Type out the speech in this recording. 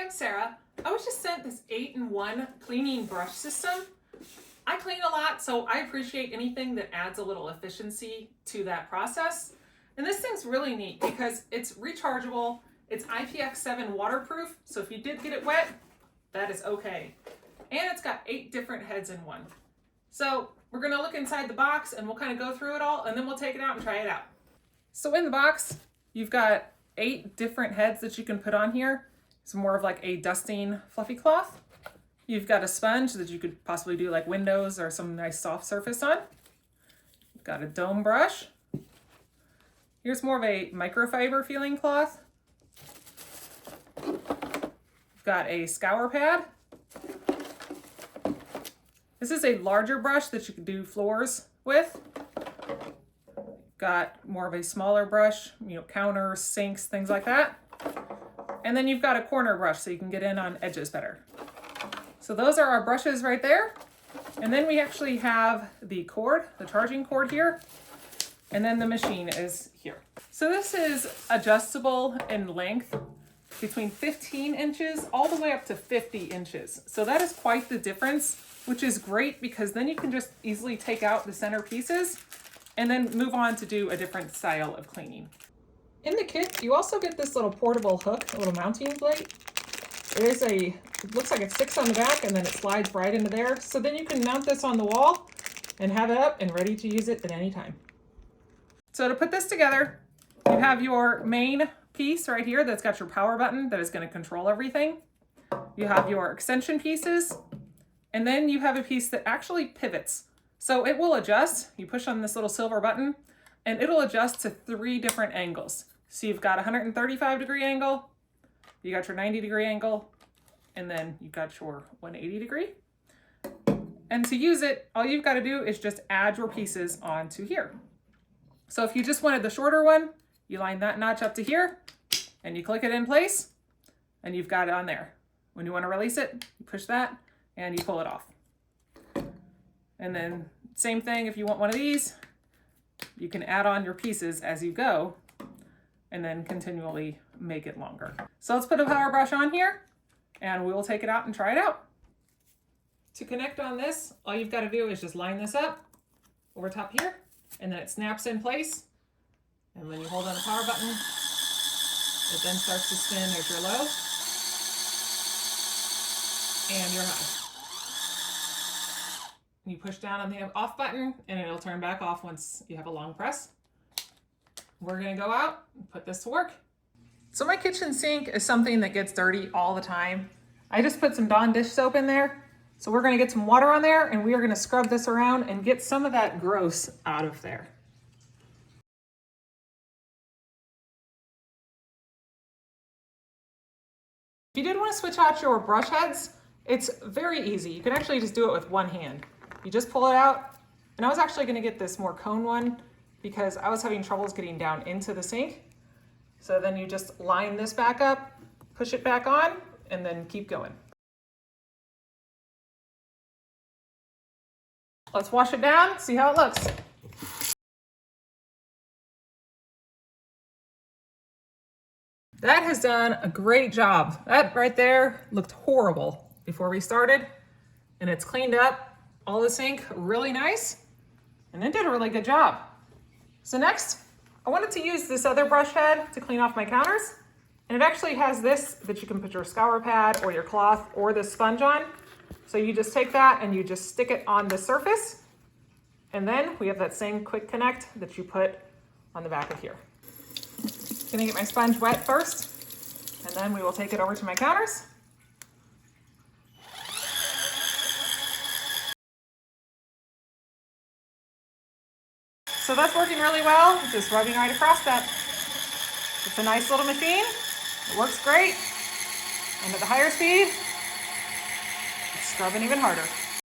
I'm Sarah. I was just sent this 8-in-1 cleaning brush system. I clean a lot, so I appreciate anything that adds a little efficiency to that process. And this thing's really neat because it's rechargeable, it's IPX7 waterproof, so if you did get it wet, that is okay. And it's got 8 different heads in one. So we're gonna look inside the box and we'll kind of go through it all and then we'll take it out and try it out. So in the box, you've got 8 different heads that you can put on here. It's more of like a dusting fluffy cloth. You've got a sponge that you could possibly do like windows or some nice soft surface on. You've got a dome brush. Here's more of a microfiber feeling cloth. You've got a scour pad. This is a larger brush that you can do floors with. Got more of a smaller brush, counters, sinks, things like that. And then you've got a corner brush so you can get in on edges better. So those are our brushes right there. And then we actually have the cord, the charging cord here. And then the machine is here. So this is adjustable in length between 15 inches all the way up to 50 inches. So that is quite the difference, which is great because then you can just easily take out the center pieces and then move on to do a different style of cleaning. In the kit, you also get this little portable hook, a little mounting plate. It looks like it sticks on the back and then it slides right into there. So then you can mount this on the wall and have it up and ready to use it at any time. So to put this together, you have your main piece right here that's got your power button that is going to control everything. You have your extension pieces, and then you have a piece that actually pivots. So it will adjust. You push on this little silver button and it'll adjust to 3 different angles. So you've got a 135-degree angle, you got your 90-degree angle, and then you've got your 180-degree. And to use it, all you've got to do is just add your pieces onto here. So if you just wanted the shorter one, you line that notch up to here and you click it in place and you've got it on there. When you want to release it, you push that and you pull it off. And then same thing, if you want one of these, you can add on your pieces as you go and then continually make it longer. So let's put a power brush on here and we will take it out and try it out. To connect on this, all you've got to do is just line this up over top here and then it snaps in place. And when you hold on the power button, it then starts to spin as you're low and you're high. You push down on the off button and it'll turn back off once you have a long press. We're gonna go out and put this to work. So my kitchen sink is something that gets dirty all the time. I just put some Dawn dish soap in there. So we're gonna get some water on there and we are gonna scrub this around and get some of that gross out of there. If you did want to switch out your brush heads, it's very easy. You can actually just do it with one hand. You just pull it out, and I was actually going to get this more cone one because I was having troubles getting down into the sink. So then you just line this back up, push it back on, and then keep going. Let's wash it down, see how it looks. That has done a great job. That right there looked horrible before we started, and it's cleaned up all the sink really nice, and it did a really good job. So next, I wanted to use this other brush head to clean off my counters, and it actually has this that you can put your scour pad or your cloth or the sponge on. So you just take that and you just stick it on the surface, and then we have that same quick connect that you put on the back of here. Gonna get my sponge wet first, and then we will take it over to my counters. So that's working really well, just rubbing right across that. It's a nice little machine, it works great, and at the higher speed, it's scrubbing even harder.